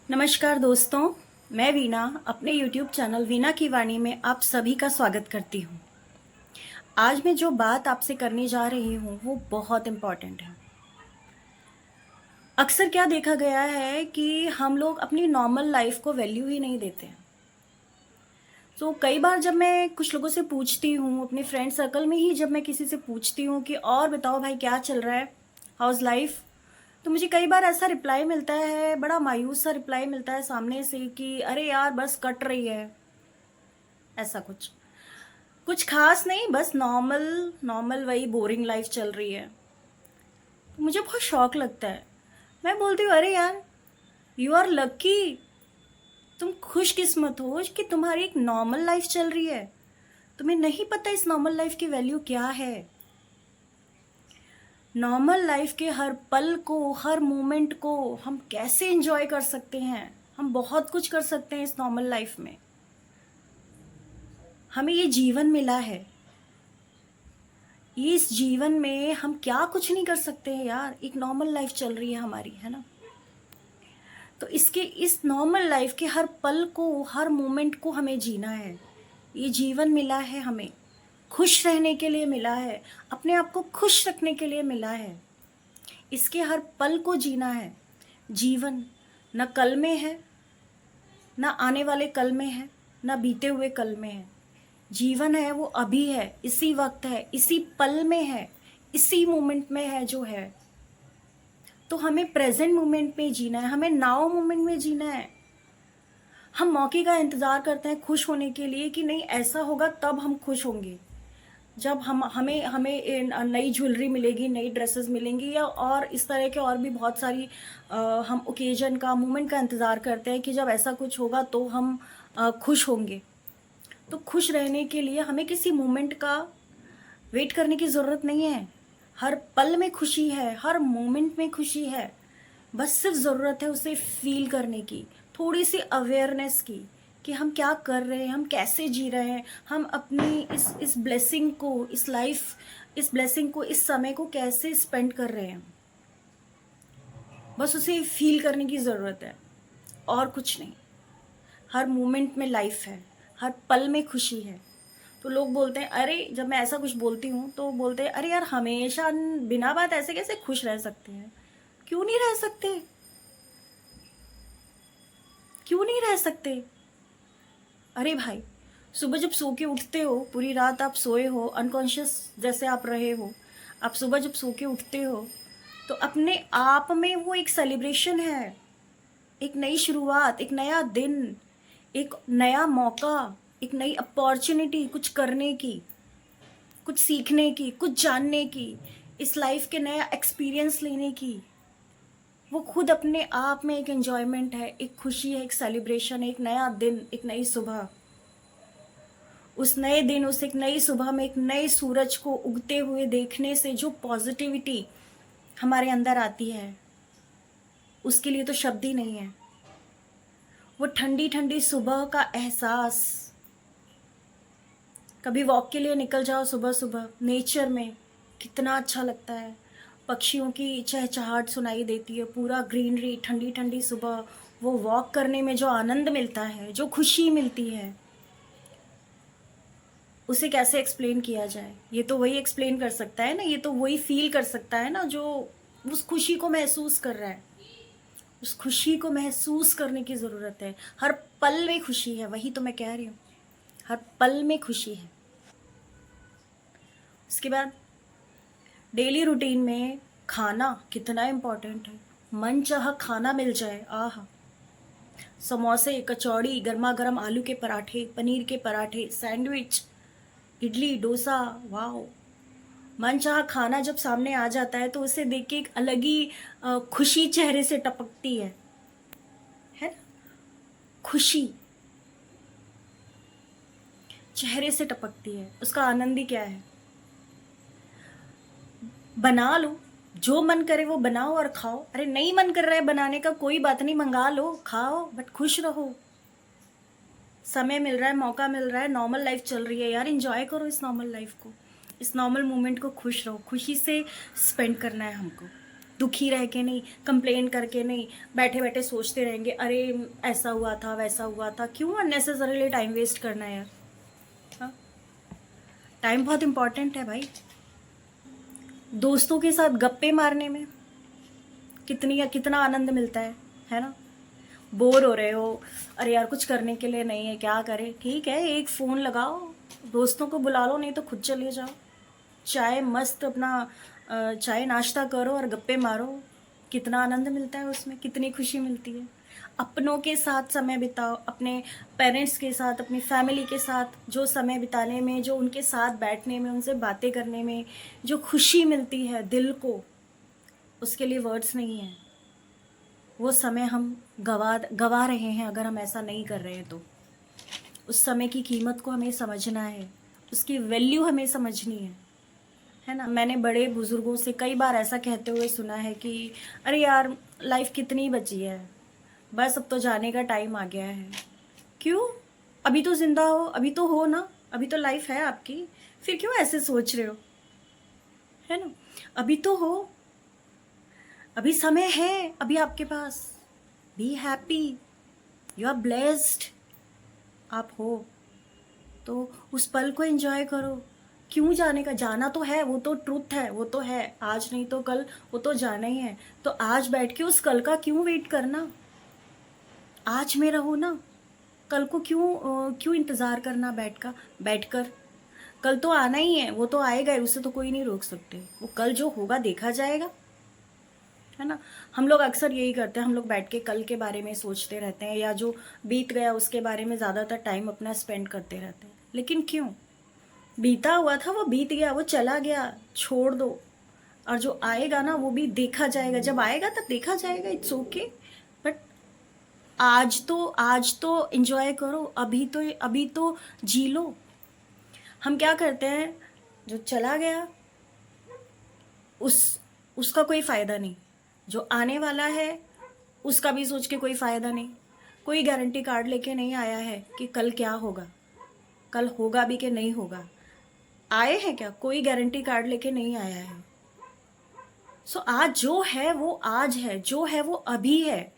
नमस्कार दोस्तों, मैं वीना अपने YouTube चैनल वीना की वाणी में आप सभी का स्वागत करती हूँ। आज मैं जो बात आपसे करने जा रही हूँ वो बहुत इम्पॉर्टेंट है। अक्सर क्या देखा गया है कि हम लोग अपनी नॉर्मल लाइफ को वैल्यू ही नहीं देते हैं। तो कई बार जब मैं कुछ लोगों से पूछती हूँ, अपने फ्रेंड सर्कल में ही जब मैं किसी से पूछती हूँ कि और बताओ भाई क्या चल रहा है, हाउस लाइफ, तो मुझे कई बार ऐसा रिप्लाई मिलता है, बड़ा मायूस सा रिप्लाई मिलता है सामने से कि अरे यार बस कट रही है। ऐसा कुछ कुछ खास नहीं, बस नॉर्मल नॉर्मल वही बोरिंग लाइफ चल रही है। तो मुझे बहुत शौक लगता है। मैं बोलती हूँ अरे यार, यू आर लकी, तुम खुशकिस्मत हो कि तुम्हारी एक नॉर्मल लाइफ चल रही है। तुम्हें नहीं पता इस नॉर्मल लाइफ की वैल्यू क्या है। नॉर्मल लाइफ के हर पल को, हर मोमेंट को हम कैसे एंजॉय कर सकते हैं। हम बहुत कुछ कर सकते हैं इस नॉर्मल लाइफ में। हमें ये जीवन मिला है, ये इस जीवन में हम क्या कुछ नहीं कर सकते हैं यार। एक नॉर्मल लाइफ चल रही है हमारी, है ना। तो इसके इस नॉर्मल लाइफ के हर पल को, हर मोमेंट को हमें जीना है। ये जीवन मिला है हमें, खुश रहने के लिए मिला है, अपने आप को खुश रखने के लिए मिला है। इसके हर पल को जीना है। जीवन न कल में है, न आने वाले कल में है, न बीते हुए कल में है। जीवन है वो अभी है, इसी वक्त है, इसी पल में है, इसी मोमेंट में है जो है। तो हमें प्रेजेंट मोमेंट में जीना है, हमें नाउ मोमेंट में जीना है। हम मौके का इंतज़ार करते हैं खुश होने के लिए कि नहीं ऐसा होगा तब हम खुश होंगे, जब हम हमें हमें नई ज्वेलरी मिलेगी, नई ड्रेसेस मिलेंगी, या और इस तरह के और भी बहुत सारी हम ओकेजन का, मोमेंट का इंतज़ार करते हैं कि जब ऐसा कुछ होगा तो हम खुश होंगे। तो खुश रहने के लिए हमें किसी मोमेंट का वेट करने की ज़रूरत नहीं है। हर पल में खुशी है, हर मोमेंट में खुशी है। बस सिर्फ ज़रूरत है उसे फील करने की, थोड़ी सी अवेयरनेस की कि हम क्या कर रहे हैं, हम कैसे जी रहे हैं, हम अपनी इस ब्लेसिंग को, इस लाइफ, इस ब्लेसिंग को, इस समय को कैसे स्पेंड कर रहे हैं। बस उसे फील करने की ज़रूरत है और कुछ नहीं। हर मोमेंट में लाइफ है, हर पल में खुशी है। तो लोग बोलते हैं अरे, जब मैं ऐसा कुछ बोलती हूँ तो बोलते हैं अरे यार हमेशा बिना बात ऐसे कैसे खुश रह सकते हैं। क्यों नहीं रह सकते, क्यों नहीं रह सकते। अरे भाई, सुबह जब सो के उठते हो, पूरी रात आप सोए हो, अनकॉन्शियस जैसे आप रहे हो, आप सुबह जब सो के उठते हो तो अपने आप में वो एक सेलिब्रेशन है, एक नई शुरुआत, एक नया दिन, एक नया मौका, एक नई अपॉर्चुनिटी कुछ करने की, कुछ सीखने की, कुछ जानने की, इस लाइफ के नया एक्सपीरियंस लेने की। वो खुद अपने आप में एक एंजॉयमेंट है, एक खुशी है, एक सेलिब्रेशन है, एक नया दिन, एक नई सुबह। उस नए दिन, उस एक नई सुबह में एक नए सूरज को उगते हुए देखने से जो पॉजिटिविटी हमारे अंदर आती है, उसके लिए तो शब्द ही नहीं है। वो ठंडी ठंडी सुबह का एहसास, कभी वॉक के लिए निकल जाओ सुबह सुबह नेचर में, कितना अच्छा लगता है। पक्षियों की चहचहाहट सुनाई देती है, पूरा ग्रीनरी, ठंडी ठंडी सुबह, वो वॉक करने में जो आनंद मिलता है, जो खुशी मिलती है, उसे कैसे एक्सप्लेन किया जाए। ये तो वही एक्सप्लेन कर सकता है ना, ये तो वही फील कर सकता है ना जो उस खुशी को महसूस कर रहा है। उस खुशी को महसूस करने की ज़रूरत है। हर पल में खुशी है, वही तो मैं कह रही हूँ, हर पल में खुशी है। उसके बाद डेली रूटीन में खाना कितना इम्पोर्टेंट है। मन चाहा खाना मिल जाए, आहा, समोसे, कचौड़ी, गर्मा गर्म आलू के पराठे, पनीर के पराठे, सैंडविच, इडली, डोसा, वाह। मन चाहा खाना जब सामने आ जाता है तो उसे देख के एक अलग ही खुशी चेहरे से टपकती है ना। खुशी चेहरे से टपकती है, उसका आनंद ही क्या है। बना लो, जो मन करे वो बनाओ और खाओ। अरे नहीं मन कर रहा है बनाने का, कोई बात नहीं, मंगा लो, खाओ, बट खुश रहो। समय मिल रहा है, मौका मिल रहा है, नॉर्मल लाइफ चल रही है यार, एंजॉय करो इस नॉर्मल लाइफ को, इस नॉर्मल मोमेंट को, खुश रहो, खुशी से स्पेंड करना है हमको। दुखी रह के नहीं, कंप्लेन करके नहीं, बैठे बैठे सोचते रहेंगे अरे ऐसा हुआ था वैसा हुआ था। क्यों अननेसेसरीली टाइम वेस्ट करना है यार? हाँ, टाइम बहुत इम्पॉर्टेंट है भाई। दोस्तों के साथ गप्पे मारने में कितना आनंद मिलता है ना? बोर हो रहे हो, अरे यार कुछ करने के लिए नहीं है, क्या करें? ठीक है, एक फ़ोन लगाओ, दोस्तों को बुला लो, नहीं तो खुद चले जाओ, चाय मस्त अपना चाय नाश्ता करो और गप्पे मारो। कितना आनंद मिलता है उसमें, कितनी खुशी मिलती है। अपनों के साथ समय बिताओ, अपने पेरेंट्स के साथ, अपनी फैमिली के साथ जो समय बिताने में, जो उनके साथ बैठने में, उनसे बातें करने में जो खुशी मिलती है दिल को, उसके लिए वर्ड्स नहीं है। वो समय हम गवा रहे हैं अगर हम ऐसा नहीं कर रहे हैं तो। उस समय की कीमत को हमें समझना है, उसकी वैल्यू हमें समझनी है ना? मैंने बड़े बुजुर्गों से कई बार ऐसा कहते हुए सुना है कि अरे यार लाइफ कितनी बची है, बस अब तो जाने का टाइम आ गया है। क्यों? अभी तो जिंदा हो, अभी तो हो ना, अभी तो लाइफ है आपकी, फिर क्यों ऐसे सोच रहे हो? है ना? अभी तो हो, अभी समय है अभी आपके पास। Be happy, you are blessed. आप हो तो उस पल को एंजॉय करो। क्यों जाने का? जाना तो है, वो तो ट्रुथ है, वो तो है, आज नहीं तो कल वो तो जाना ही है। तो आज बैठ के उस कल का क्यों वेट करना? आज में रहो ना, कल को क्यों इंतज़ार करना बैठकर? कल तो आना ही है, वो तो आएगा ही, उसे तो कोई नहीं रोक सकते। वो कल जो होगा देखा जाएगा, है ना? हम लोग अक्सर यही करते हैं, हम लोग बैठ के कल के बारे में सोचते रहते हैं, या जो बीत गया उसके बारे में ज़्यादातर टाइम अपना स्पेंड करते रहते हैं। लेकिन क्यों? बीता हुआ था वो बीत गया, वो चला गया, छोड़ दो। और जो आएगा ना वो भी देखा जाएगा, जब आएगा तब देखा जाएगा, इट्स ओके। बट आज तो एंजॉय करो, अभी तो जी लो। हम क्या करते हैं, जो चला गया उसका कोई फ़ायदा नहीं, जो आने वाला है उसका भी सोच के कोई फ़ायदा नहीं। कोई गारंटी कार्ड लेके नहीं आया है कि कल क्या होगा, कल होगा भी कि नहीं होगा। आए हैं क्या? कोई गारंटी कार्ड लेके नहीं आया है। सो आज जो है वो आज है, जो है वो अभी है,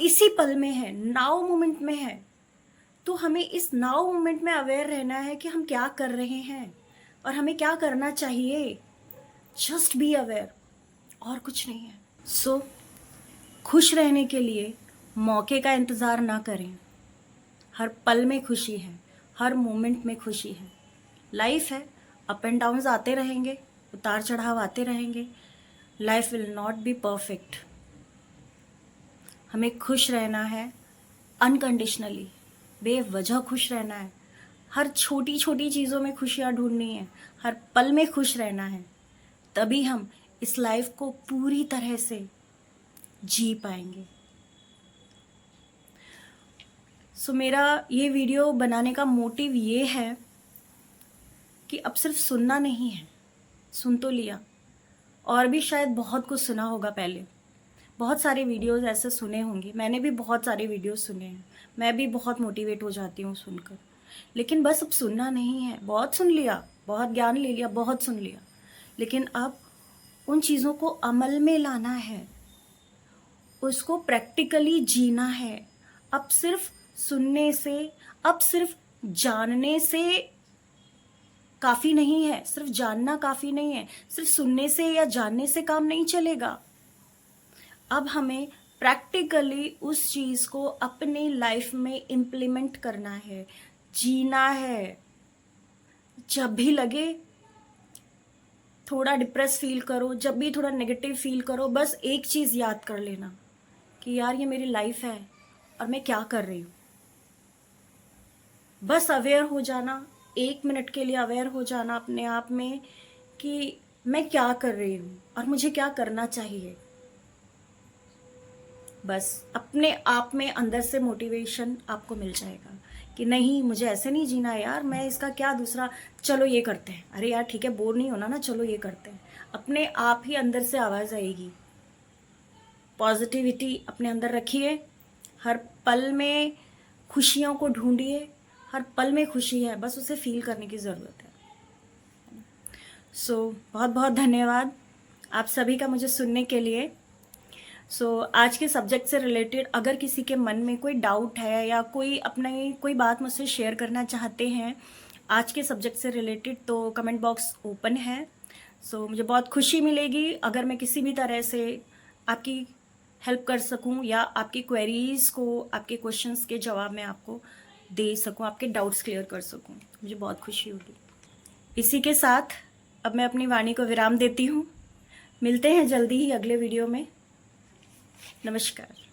इसी पल में है, नाउ मोमेंट में है। तो हमें इस नाउ मोमेंट में अवेयर रहना है कि हम क्या कर रहे हैं और हमें क्या करना चाहिए। जस्ट बी अवेयर, और कुछ नहीं है। सो खुश रहने के लिए मौके का इंतज़ार ना करें। हर पल में खुशी है, हर मोमेंट में खुशी है। लाइफ है, अप एंड डाउन्स आते रहेंगे, उतार चढ़ाव आते रहेंगे। Life will not be perfect. हमें खुश रहना है अनकंडीशनली, बेवजह खुश रहना है। हर छोटी छोटी चीज़ों में खुशियाँ ढूंढनी है, हर पल में खुश रहना है। तभी हम इस लाइफ को पूरी तरह से जी पाएंगे। सो मेरा ये वीडियो बनाने का मोटिव ये है कि अब सिर्फ सुनना नहीं है, सुन तो लिया, और भी शायद बहुत कुछ सुना होगा पहले, बहुत सारे वीडियोस ऐसे सुने होंगे, मैंने भी बहुत सारे वीडियोस सुने हैं, मैं भी बहुत मोटिवेट हो जाती हूँ सुनकर। लेकिन बस अब सुनना नहीं है, बहुत सुन लिया, बहुत ज्ञान ले लिया, बहुत सुन लिया, लेकिन अब उन चीज़ों को अमल में लाना है, उसको प्रैक्टिकली जीना है। अब सिर्फ सुनने से, अब सिर्फ जानने से काफ़ी नहीं है, सिर्फ जानना काफ़ी नहीं है, सिर्फ सुनने से या जानने से काम नहीं चलेगा। अब हमें प्रैक्टिकली उस चीज़ को अपनी लाइफ में इम्प्लीमेंट करना है, जीना है। जब भी लगे, थोड़ा डिप्रेस फील करो, जब भी थोड़ा नेगेटिव फील करो, बस एक चीज़ याद कर लेना कि यार ये मेरी लाइफ है और मैं क्या कर रही हूँ। बस अवेयर हो जाना, 1 मिनट के लिए अवेयर हो जाना अपने आप में कि मैं क्या कर रही हूँ और मुझे क्या करना चाहिए। बस अपने आप में अंदर से मोटिवेशन आपको मिल जाएगा कि नहीं, मुझे ऐसे नहीं जीना है यार, मैं इसका क्या दूसरा, चलो ये करते हैं, अरे यार ठीक है, बोर नहीं होना ना, चलो ये करते हैं। अपने आप ही अंदर से आवाज़ आएगी। पॉजिटिविटी अपने अंदर रखिए, हर पल में खुशियों को ढूंढिए, हर पल में खुशी है, बस उसे फील करने की ज़रूरत है। सो बहुत बहुत धन्यवाद आप सभी का मुझे सुनने के लिए। आज के सब्जेक्ट से रिलेटेड अगर किसी के मन में कोई डाउट है या कोई अपनी कोई बात मुझसे शेयर करना चाहते हैं आज के सब्जेक्ट से रिलेटेड, तो कमेंट बॉक्स ओपन है। मुझे बहुत खुशी मिलेगी अगर मैं किसी भी तरह से आपकी हेल्प कर सकूं या आपकी क्वेरीज़ को, आपके क्वेश्चंस के जवाब मैं आपको दे सकूं, आपके डाउट्स क्लियर कर सकूं। मुझे बहुत खुशी होगी। इसी के साथ अब मैं अपनी वाणी को विराम देती हूँ। मिलते हैं जल्दी ही अगले वीडियो में। नमस्कार।